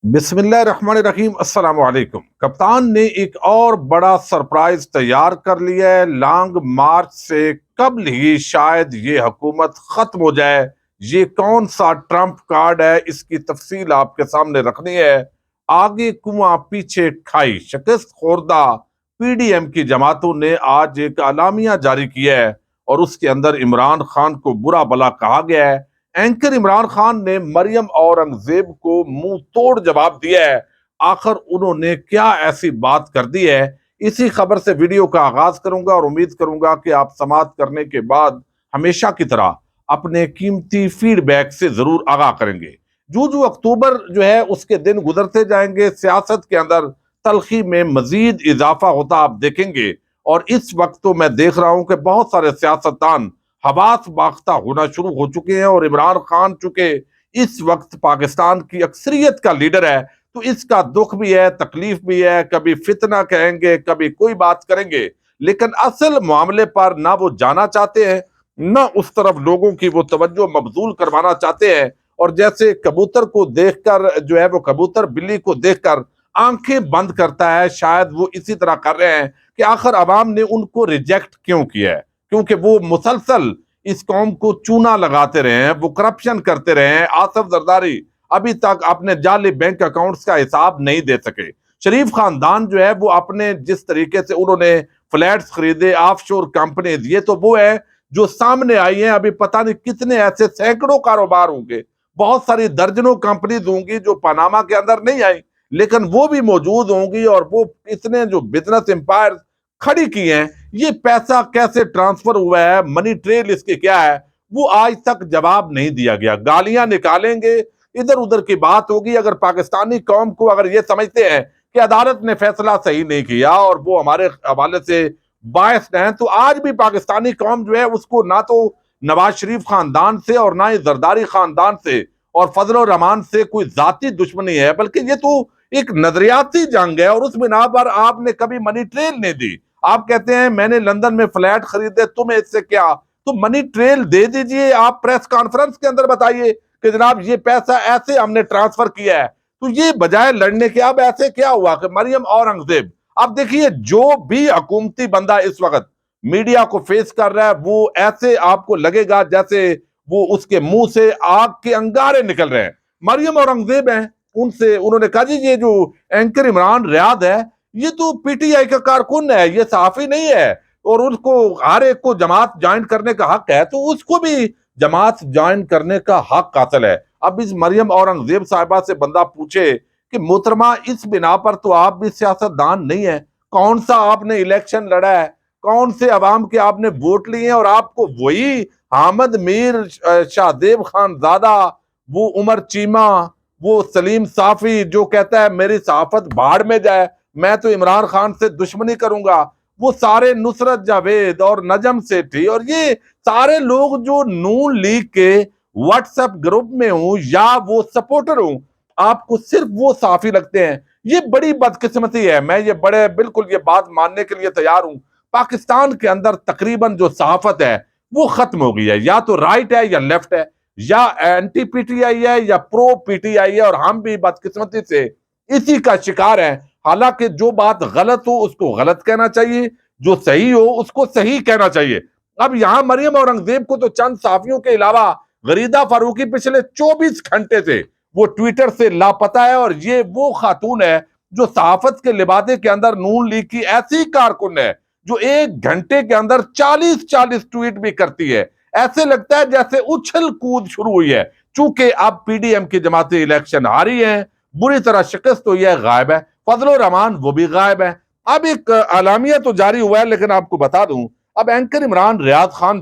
بسم اللہ الرحمن الرحیم۔ السلام علیکم۔ کپتان نے ایک اور بڑا سرپرائز تیار کر لیا ہے۔ لانگ مارچ سے قبل ہی شاید یہ حکومت ختم ہو جائے۔ یہ کون سا ٹرمپ کارڈ ہے، اس کی تفصیل آپ کے سامنے رکھنی ہے۔ آگے کنواں پیچھے کھائی، شکست خوردہ پی ڈی ایم کی جماعتوں نے آج ایک اعلامیہ جاری کیا ہے اور اس کے اندر عمران خان کو برا بلا کہا گیا ہے۔ اینکر عمران خان نے مریم اورنگزیب کو منہ توڑ جواب دیا ہے۔ آخر انہوں نے کیا ایسی بات کر دی ہے؟ اسی خبر سے ویڈیو کا آغاز کروں گا اور امید کروں گا کہ آپ سماعت کرنے کے بعد ہمیشہ کی طرح اپنے قیمتی فیڈ بیک سے ضرور آگاہ کریں گے۔ جو اکتوبر ہے اس کے دن گزرتے جائیں گے، سیاست کے اندر تلخی میں مزید اضافہ ہوتا آپ دیکھیں گے، اور اس وقت تو میں دیکھ رہا ہوں کہ بہت سارے سیاستدان حواس باختہ ہونا شروع ہو چکے ہیں، اور عمران خان چونکہ اس وقت پاکستان کی اکثریت کا لیڈر ہے تو اس کا دکھ بھی ہے، تکلیف بھی ہے۔ کبھی فتنہ کہیں گے، کبھی کوئی بات کریں گے، لیکن اصل معاملے پر نہ وہ جانا چاہتے ہیں، نہ اس طرف لوگوں کی وہ توجہ مبذول کروانا چاہتے ہیں۔ اور جیسے کبوتر کو دیکھ کر وہ کبوتر بلی کو دیکھ کر آنکھیں بند کرتا ہے، شاید وہ اسی طرح کر رہے ہیں کہ آخر عوام نے ان کو ریجیکٹ کیوں کیا ہے، کیونکہ وہ مسلسل اس قوم کو چونا لگاتے رہے ہیں، وہ کرپشن کرتے رہے ہیں۔ آصف زرداری ابھی تک اپنے جعلی بینک اکاؤنٹس کا حساب نہیں دے سکے۔ شریف خاندان وہ اپنے جس طریقے سے انہوں نے فلیٹس خریدے، آف شور کمپنیز، یہ تو وہ ہے جو سامنے آئی ہیں۔ ابھی پتہ نہیں کتنے ایسے سینکڑوں کاروبار ہوں گے، بہت ساری درجنوں کمپنیز ہوں گی جو پاناما کے اندر نہیں آئی، لیکن وہ بھی موجود ہوں گی، اور وہ اتنے جو بزنس امپائر کھڑی کی ہیں۔ یہ پیسہ کیسے ٹرانسفر ہوا ہے، منی ٹریل اس کے کیا ہے، وہ آج تک جواب نہیں دیا گیا۔ گالیاں نکالیں گے، ادھر ادھر کی بات ہوگی۔ اگر پاکستانی قوم کو اگر یہ سمجھتے ہیں کہ عدالت نے فیصلہ صحیح نہیں کیا اور وہ ہمارے حوالے سے باعث ہیں، تو آج بھی پاکستانی قوم اس کو نہ تو نواز شریف خاندان سے اور نہ ہی زرداری خاندان سے اور فضل الرحمان سے کوئی ذاتی دشمنی ہے، بلکہ یہ تو ایک نظریاتی جنگ ہے، اور اس بنا پر آپ نے کبھی منی ٹریل نہیں دی۔ آپ کہتے ہیں میں نے لندن میں فلیٹ خریدے، تمہیں اس سے کیا؟ تو منی ٹریل دے دیجئے، آپ پریس کانفرنس کے اندر بتائیے کہ جناب یہ پیسہ ایسے ہم نے ٹرانسفر کیا ہے۔ تو یہ بجائے لڑنے کے اب ایسے کیا ہوا کہ مریم اورنگزیب، اب دیکھیے جو بھی حکومتی بندہ اس وقت میڈیا کو فیس کر رہا ہے، وہ ایسے آپ کو لگے گا جیسے وہ اس کے منہ سے آگ کے انگارے نکل رہے ہیں۔ مریم اورنگزیب ہیں، ان سے انہوں نے کہا جی یہ جو اینکر عمران ریاض ہے یہ تو پی ٹی آئی کا کارکن ہے، یہ صحافی نہیں ہے، اور اس کو ہر ایک کو جماعت جوائن کرنے کا حق ہے، تو اس کو بھی جماعت جوائن کرنے کا حق حاصل ہے۔ اب اس مریم اورنگزیب صاحبہ سے بندہ پوچھے کہ محترمہ اس بنا پر تو آپ بھی سیاستدان نہیں ہیں، کون سا آپ نے الیکشن لڑا ہے، کون سے عوام کے آپ نے ووٹ لیے ہیں، اور آپ کو وہی حامد میر، شہزیب خان زادہ، وہ عمر چیمہ، وہ سلیم صافی جو کہتا ہے میری صحافت بھاڑ میں جائے، میں تو عمران خان سے دشمنی کروں گا، وہ سارے نصرت جاوید اور نجم سیٹھی اور یہ سارے لوگ جو نون لیگ کے واٹس ایپ گروپ میں ہوں یا وہ سپورٹر ہوں، آپ کو صرف وہ صحافی لگتے ہیں۔ یہ بڑی بدقسمتی ہے، میں یہ بالکل یہ بات ماننے کے لیے تیار ہوں۔ پاکستان کے اندر تقریباً جو صحافت ہے وہ ختم ہو گئی ہے، یا تو رائٹ ہے یا لیفٹ ہے، یا اینٹی پی ٹی آئی ہے یا پرو پی ٹی آئی ہے، اور ہم بھی بدقسمتی سے اسی کا شکار ہیں۔ حالانکہ جو بات غلط ہو اس کو غلط کہنا چاہیے، جو صحیح ہو اس کو صحیح کہنا چاہیے۔ اب یہاں مریم اورنگزیب کو تو چند صحافیوں کے علاوہ غریدہ فاروقی پچھلے 24 گھنٹے سے وہ ٹویٹر سے لاپتہ ہے، اور یہ وہ خاتون ہے جو صحافت کے لبادے کے اندر نون لیگ کی ایسی کارکن ہے جو ایک گھنٹے کے اندر 40 ٹویٹ بھی کرتی ہے۔ ایسے لگتا ہے جیسے اچھل کود شروع ہوئی ہے، چونکہ اب پی ڈی ایم کی جماعتیں الیکشن ہاری ہیں، بری طرح شکست ہوئی ہے، غائب ہے۔ فضل الرحمان وہ بھی غائب ہے۔ اب ایک اعلامیہ تو جاری ہوا ہے، لیکن آپ کو بتا دوں اب اینکر عمران ریاض خان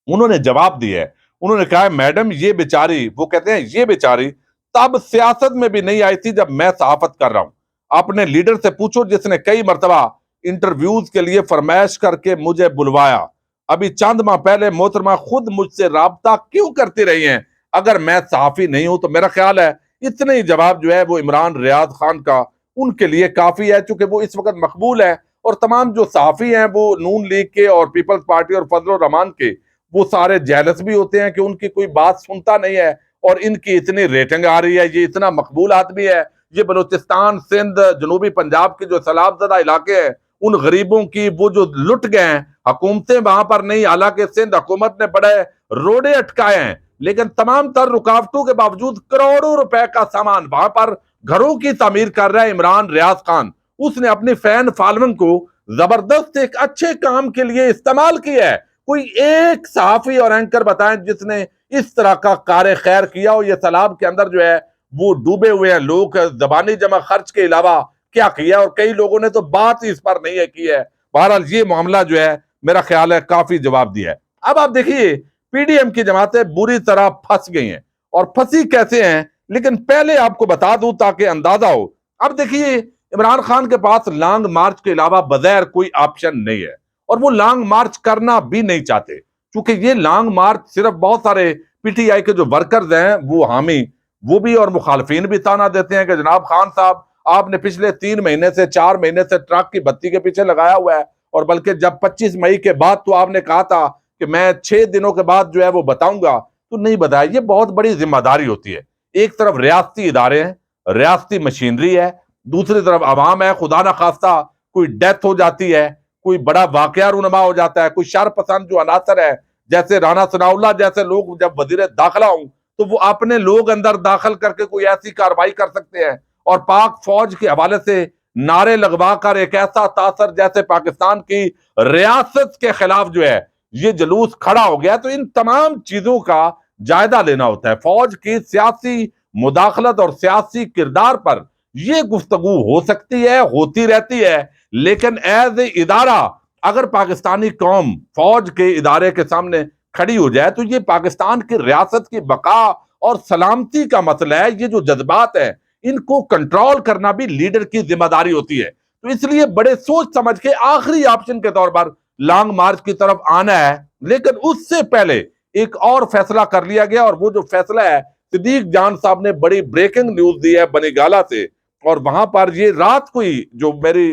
انہوں نے جواب دیا ہے۔ انہوں نے کہا ہے میڈم یہ بیچاری، وہ کہتے ہیں یہ بیچاری تب سیاست میں بھی نہیں آئی تھی جب میں صحافت کر رہا ہوں۔ اپنے لیڈر سے پوچھو جس نے کئی مرتبہ انٹرویوز کے لیے فرمائش کر کے مجھے بلوایا، ابھی چند ماہ پہلے محترمہ خود مجھ سے رابطہ کیوں کرتی رہی ہیں اگر میں صحافی نہیں ہوں؟ تو میرا خیال ہے اتنے ہی جواب وہ عمران ریاض خان کا ان کے لیے کافی ہے، چونکہ وہ اس وقت مقبول ہے، اور تمام جو صحافی ہیں وہ نون لیگ کے اور پیپلز پارٹی اور فضل الرحمان کے وہ سارے جیلس بھی ہوتے ہیں کہ ان کی کوئی بات سنتا نہیں ہے، اور ان کی اتنی ریٹنگ آ رہی ہے, یہ اتنا مقبول آدمی ہے, یہ بلوچستان, سندھ, جنوبی پنجاب کے جو سیلاب زدہ علاقے ہیں ان غریبوں کی وہ جو لٹ گئے ہیں, حکومتیں وہاں پر نہیں, حالانکہ سندھ حکومت نے بڑے روڈے اٹکائے ہیں, لیکن تمام تر رکاوٹوں کے باوجود کروڑوں روپے کا سامان وہاں پر گھروں کی تعمیر کر رہا ہے عمران ریاض خان. اس نے اپنی فین فالوئنگ کو زبردست ایک اچھے کام کے لیے استعمال کیا ہے. کوئی ایک صحافی اور اینکر بتائیں جس نے اس طرح کا کار خیر کیا ہو. یہ سیلاب کے اندر جو ہے وہ ڈوبے ہوئے ہیں لوگ, زبانی جمع خرچ کے علاوہ کیا کیا, اور کئی لوگوں نے تو بات ہی اس پر نہیں ہے کی ہے. بہرحال یہ معاملہ جو ہے میرا خیال ہے کافی جواب دیا ہے. اب آپ دیکھیے پی ڈی ایم کی جماعتیں بری طرح پھنس گئی ہیں, اور پھنسی کیسے ہیں, لیکن پہلے آپ کو بتا دوں تاکہ اندازہ ہو. اب دیکھیے عمران خان کے پاس لانگ مارچ کے علاوہ بغیر کوئی آپشن نہیں ہے, اور وہ لانگ مارچ کرنا بھی نہیں چاہتے, کیونکہ یہ لانگ مارچ صرف بہت سارے پی ٹی آئی کے جو ورکرز ہیں وہ حامی, وہ بھی اور مخالفین بھی تانا دیتے ہیں کہ جناب خان صاحب آپ نے پچھلے 3 مہینے سے 4 مہینے سے ٹرک کی بتی کے پیچھے لگایا ہوا ہے, اور بلکہ جب 25 مئی کے بعد تو آپ نے کہا تھا کہ میں 6 دنوں کے بعد جو ہے وہ بتاؤں گا, تو نہیں بتایا. یہ بہت بڑی ذمہ داری ہوتی ہے. ایک طرف ریاستی ادارے ہیں, ریاستی مشینری ہے, دوسری طرف عوام ہے, خدا نہ خواستہ کوئی ڈیتھ ہو جاتی ہے, کوئی بڑا واقعہ رونما ہو جاتا ہے, کوئی شر پسند جو عناصر ہے جیسے رانا ثناء اللہ جیسے لوگ جب وزیر داخلہ ہوں تو وہ اپنے لوگ اندر داخل کر کے کوئی ایسی کارروائی کر سکتے ہیں, اور پاک فوج کے حوالے سے نعرے لگوا کر ایک ایسا تاثر جیسے پاکستان کی ریاست کے خلاف جو ہے یہ جلوس کھڑا ہو گیا. تو ان تمام چیزوں کا جائزہ لینا ہوتا ہے. فوج کی سیاسی مداخلت اور سیاسی کردار پر یہ گفتگو ہو سکتی ہے, ہوتی رہتی ہے, لیکن ایز اے ادارہ اگر پاکستانی قوم فوج کے ادارے کے سامنے کھڑی ہو جائے تو یہ پاکستان کی ریاست کی بقا اور سلامتی کا مسئلہ ہے. یہ جو جذبات ہیں ان کو کنٹرول کرنا بھی لیڈر کی ذمہ داری ہوتی ہے. تو اس لیے بڑے سوچ سمجھ کے آخری آپشن کے طور پر لانگ مارچ کی طرف آنا ہے, لیکن اس سے پہلے ایک اور فیصلہ کر لیا گیا, اور وہ جو فیصلہ ہے صدیق جان صاحب نے بڑی بریکنگ نیوز دی ہے بنی گالا سے, اور وہاں پر یہ رات کو ہی جو میری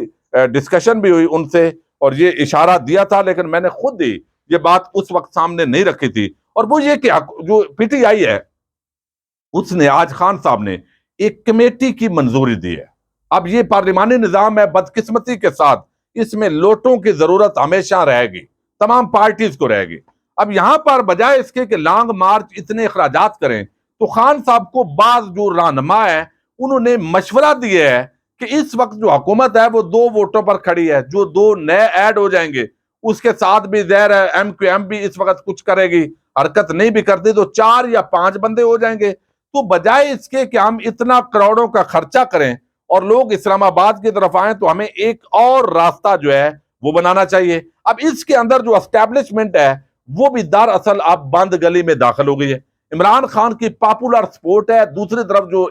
ڈسکشن بھی ہوئی ان سے, اور یہ اشارہ دیا تھا لیکن میں نے خود ہی یہ بات اس وقت سامنے نہیں رکھی تھی, اور وہ یہ کہ جو پی ٹی آئی ہے اس نے آج خان صاحب نے ایک کمیٹی کی منظوری دی ہے. اب یہ پارلیمانی نظام ہے, بدقسمتی کے ساتھ اس میں لوٹوں کی ضرورت ہمیشہ رہے گی, تمام پارٹیز کو رہے گی. اب یہاں پر بجائے اس کے کہ لانگ مارچ اتنے اخراجات کریں تو خان صاحب کو بعض جو رہنما ہیں انہوں نے مشورہ دیا ہے کہ اس وقت جو حکومت ہے وہ 2 ووٹوں پر کھڑی ہے, جو 2 نئے ایڈ ہو جائیں گے اس کے ساتھ بھی ظاہر ہے ایم کیو ایم بھی اس وقت کچھ کرے گی, حرکت نہیں بھی کرتی تو 4 یا 5 بندے ہو جائیں گے. تو بجائے اس کے کہ ہم اتنا کروڑوں کا خرچہ کریں اور لوگ اسلام آباد کی طرف آئیں, تو ہمیں ایک اور راستہ جو ہے وہ بنانا چاہیے. اب اس کے اندر جو اسٹیبلشمنٹ ہے وہ بھی دراصل اب بند گلی میں داخل ہو گئی ہے. عمران خان کی پاپولر سپورٹ ہے, دوسری طرف جو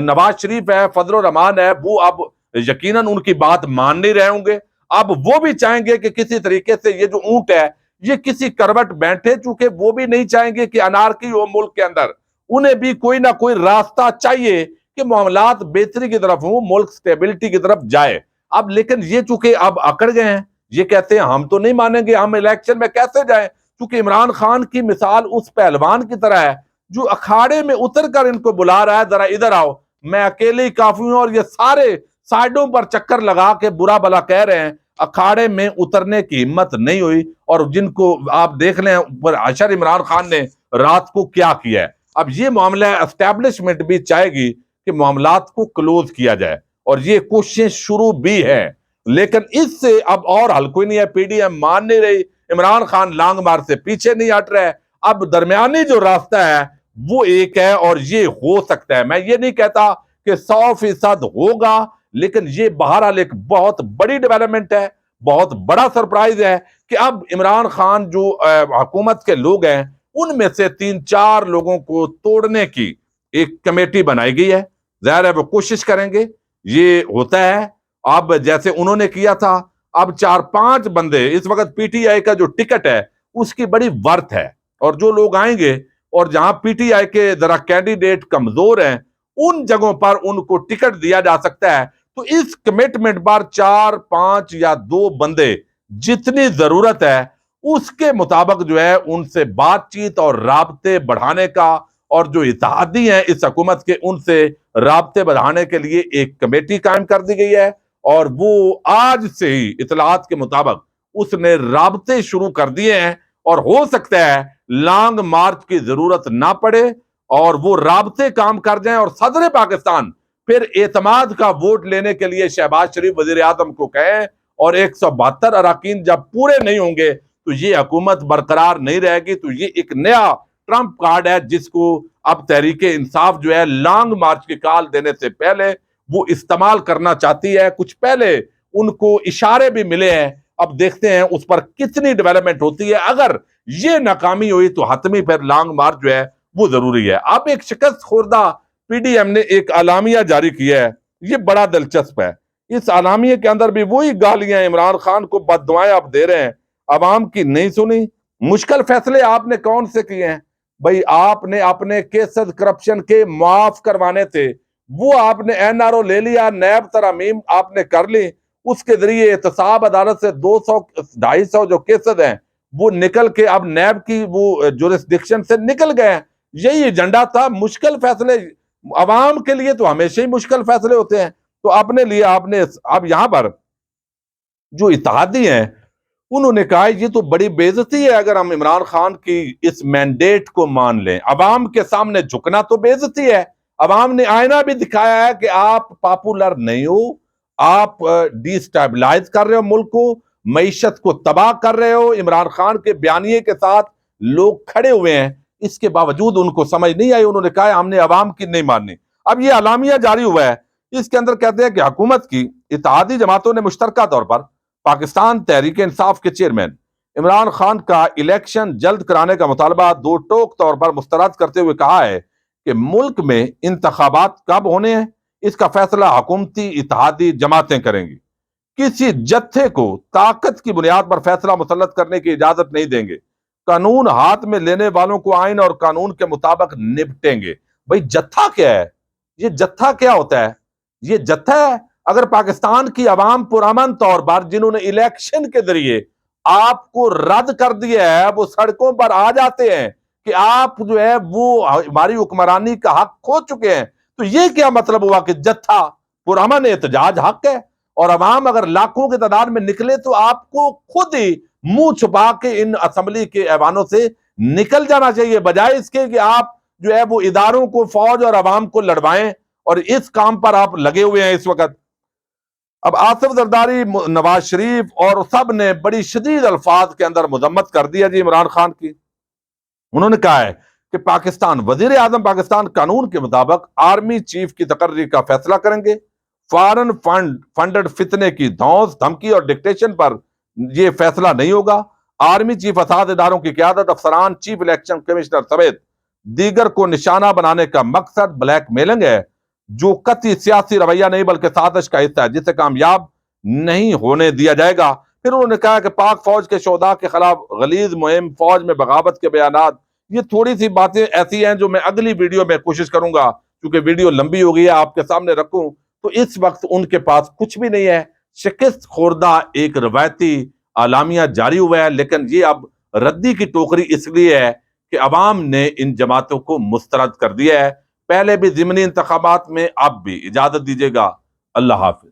نواز شریف ہے, فضل الرحمان ہے, وہ اب یقیناً ان کی بات مان نہیں رہے ہوں گے. اب وہ بھی چاہیں گے کہ کسی طریقے سے یہ جو اونٹ ہے یہ کسی کروٹ بیٹھے, چونکہ وہ بھی نہیں چاہیں گے کہ انارکی ہو ملک کے اندر. انہیں بھی کوئی نہ کوئی راستہ چاہیے کہ معاملات بہتری کی طرف ہوں, ملک سٹیبلٹی کی طرف جائے. اب لیکن یہ چونکہ اب اکڑ گئے ہیں, یہ کہتے ہیں ہم تو نہیں مانیں گے, ہم الیکشن میں کیسے جائیں, کیونکہ عمران خان کی مثال اس پہلوان کی طرح ہے جو اکھاڑے میں اتر کر ان کو بلا رہا ہے, ذرا ادھر آؤ, میں اکیلے ہی کافی ہوں, اور یہ سارے سائڈوں پر چکر لگا کے برا بلا کہہ رہے ہیں. اکھاڑے میں اترنے کی ہمت نہیں ہوئی, اور جن کو آپ دیکھ لیں اوپر اشر عمران خان نے رات کو کیا کیا ہے. اب یہ معاملہ اسٹیبلشمنٹ بھی چاہے گی کہ معاملات کو کلوز کیا جائے, اور یہ کوششیں شروع بھی ہے, لیکن اس سے اب اور حل کوئی نہیں ہے. پی ڈی ایم مان نہیں رہی, عمران خان لانگ مارچ سے پیچھے نہیں ہٹ رہے. اب درمیانی جو راستہ ہے وہ ایک ہے, اور یہ ہو سکتا ہے. میں یہ نہیں کہتا کہ 100% ہوگا, لیکن یہ بہرحال ایک بہت بڑی ڈیولپمنٹ ہے, بہت بڑا سرپرائز ہے کہ اب عمران خان جو حکومت کے لوگ ہیں ان میں سے 3-4 لوگوں کو توڑنے کی ایک کمیٹی بنائی گئی ہے. ظاہر ہے وہ کوشش کریں گے, یہ ہوتا ہے. اب جیسے انہوں نے کیا تھا, اب 4-5 بندے, اس وقت پی ٹی آئی کا جو ٹکٹ ہے اس کی بڑی ورتھ ہے, اور جو لوگ آئیں گے اور جہاں پی ٹی آئی کے ذرا کینڈیڈیٹ کمزور ہیں ان جگہوں پر ان کو ٹکٹ دیا جا سکتا ہے. تو اس کمٹمنٹ پر 4-5 یا 2 بندے جتنی ضرورت ہے اس کے مطابق جو ہے ان سے بات چیت اور رابطے بڑھانے کا اور جو اتحادی ہیں اس حکومت کے ان سے رابطے بڑھانے کے لیے ایک کمیٹی قائم کر دی گئی ہے، اور وہ آج سے ہی اطلاعات کے مطابق اس نے رابطے شروع کر دیے ہیں، اور ہو سکتا ہے لانگ مارچ کی ضرورت نہ پڑے اور وہ رابطے کام کر جائیں، اور صدر پاکستان پھر اعتماد کا ووٹ لینے کے لیے شہباز شریف وزیر اعظم کو کہیں، اور 172 اراکین جب پورے نہیں ہوں گے تو یہ حکومت برقرار نہیں رہے گی۔ تو یہ ایک نیا ٹرمپ کارڈ ہے جس کو اب تحریک انصاف جو ہے لانگ مارچ کی کال دینے سے پہلے وہ استعمال کرنا چاہتی ہے۔ کچھ پہلے ان کو اشارے بھی ملے ہیں، اب دیکھتے ہیں اس پر کتنی ڈیولپمنٹ ہوتی ہے۔ اگر یہ ناکامی ہوئی تو حتمی پھر لانگ مارچ جو ہے وہ ضروری ہے۔ اب ایک شکست خوردہ پی ڈی ایم نے ایک اعلامیہ جاری کیا ہے، یہ بڑا دلچسپ ہے۔ اس اعلامیہ کے اندر بھی وہی گالیاں عمران خان کو بد دعائیں آپ دے رہے ہیں، عوام کی نہیں سنی۔ مشکل فیصلے آپ نے کون سے کیے ہیں؟ بھئی آپ نے اپنے کیسز کرپشن کے معاف کروانے تھے، وہ آپ نے این آر او لے لیا، نیب ترامیم آپ نے کر لی، اس کے ذریعے احتساب عدالت سے 200-250 جو کیسز ہیں وہ نکل کے اب نیب کی وہ جورسڈکشن سے نکل گئے ہیں۔ یہی ایجنڈا تھا۔ مشکل فیصلے عوام کے لیے تو ہمیشہ ہی مشکل فیصلے ہوتے ہیں، تو اپنے لیے آپ نے اب یہاں پر جو اتحادی ہیں انہوں نے کہا یہ تو بڑی بے عزتی ہے اگر ہم عمران خان کی اس مینڈیٹ کو مان لیں۔ عوام کے سامنے جھکنا تو بے عزتی ہے۔ عوام نے آئینہ بھی دکھایا ہے کہ آپ پاپولر نہیں ہو، آپ ڈی سٹیبلائز کر رہے ہو ملک کو، معیشت کو تباہ کر رہے ہو۔ عمران خان کے بیانیے کے ساتھ لوگ کھڑے ہوئے ہیں، اس کے باوجود ان کو سمجھ نہیں آئی، انہوں نے کہا ہم نے عوام کی نہیں ماننی۔ اب یہ اعلامیہ جاری ہوا ہے، اس کے اندر کہتے ہیں کہ حکومت کی اتحادی جماعتوں نے مشترکہ طور پر پاکستان تحریک انصاف کے چیئرمین عمران خان کا الیکشن جلد کرانے کا مطالبہ دو ٹوک طور پر مسترد کرتے ہوئے کہا ہے کہ ملک میں انتخابات کب ہونے ہیں اس کا فیصلہ حکومتی اتحادی جماعتیں کریں گی۔ کسی جتھے کو طاقت کی بنیاد پر فیصلہ مسلط کرنے کی اجازت نہیں دیں گے۔ قانون ہاتھ میں لینے والوں کو آئین اور قانون کے مطابق نپٹیں گے۔ بھئی جتھا کیا ہے؟ یہ جتھا کیا ہوتا ہے؟ یہ جتھا ہے اگر پاکستان کی عوام پرامن طور پر جنہوں نے الیکشن کے ذریعے آپ کو رد کر دیا ہے وہ سڑکوں پر آ جاتے ہیں کہ آپ جو ہے وہ ہماری حکمرانی کا حق کھو چکے ہیں، تو یہ کیا مطلب ہوا کہ جتھا پرامن احتجاج حق ہے، اور عوام اگر لاکھوں کی تعداد میں نکلے تو آپ کو خود ہی منہ چھپا کے ان اسمبلی کے ایوانوں سے نکل جانا چاہیے، بجائے اس کے کہ آپ جو ہے وہ اداروں کو، فوج اور عوام کو لڑوائیں، اور اس کام پر آپ لگے ہوئے ہیں اس وقت۔ اب آصف زرداری، نواز شریف اور سب نے بڑی شدید الفاظ کے اندر مذمت کر دیا جی عمران خان کی۔ انہوں نے کہا ہے کہ پاکستان وزیر اعظم پاکستان قانون کے مطابق آرمی چیف کی تقرری کا فیصلہ کریں گے۔ فارن فنڈڈ فتنے کی دھونس دھمکی اور ڈکٹیشن پر یہ فیصلہ نہیں ہوگا۔ آرمی چیف اساتذہ اداروں کی قیادت، افسران، چیف الیکشن کمشنر سمیت دیگر کو نشانہ بنانے کا مقصد بلیک میلنگ ہے، جو قطعی سیاسی رویہ نہیں بلکہ سازش کا حصہ ہے جسے کامیاب نہیں ہونے دیا جائے گا۔ پھر انہوں نے کہا کہ پاک فوج کے شہداء کے خلاف غلیظ مہم، فوج میں بغاوت کے بیانات، یہ تھوڑی سی باتیں ایسی ہیں جو میں اگلی ویڈیو میں کوشش کروں گا، کیونکہ ویڈیو لمبی ہو گئی ہے، آپ کے سامنے رکھوں تو اس وقت ان کے پاس کچھ بھی نہیں ہے۔ شکست خوردہ ایک روایتی اعلامیہ جاری ہوا ہے، لیکن یہ اب ردی کی ٹوکری اس لیے ہے کہ عوام نے ان جماعتوں کو مسترد کر دیا ہے، پہلے بھی ضمنی انتخابات میں، اب بھی۔ اجازت دیجیے گا، اللہ حافظ۔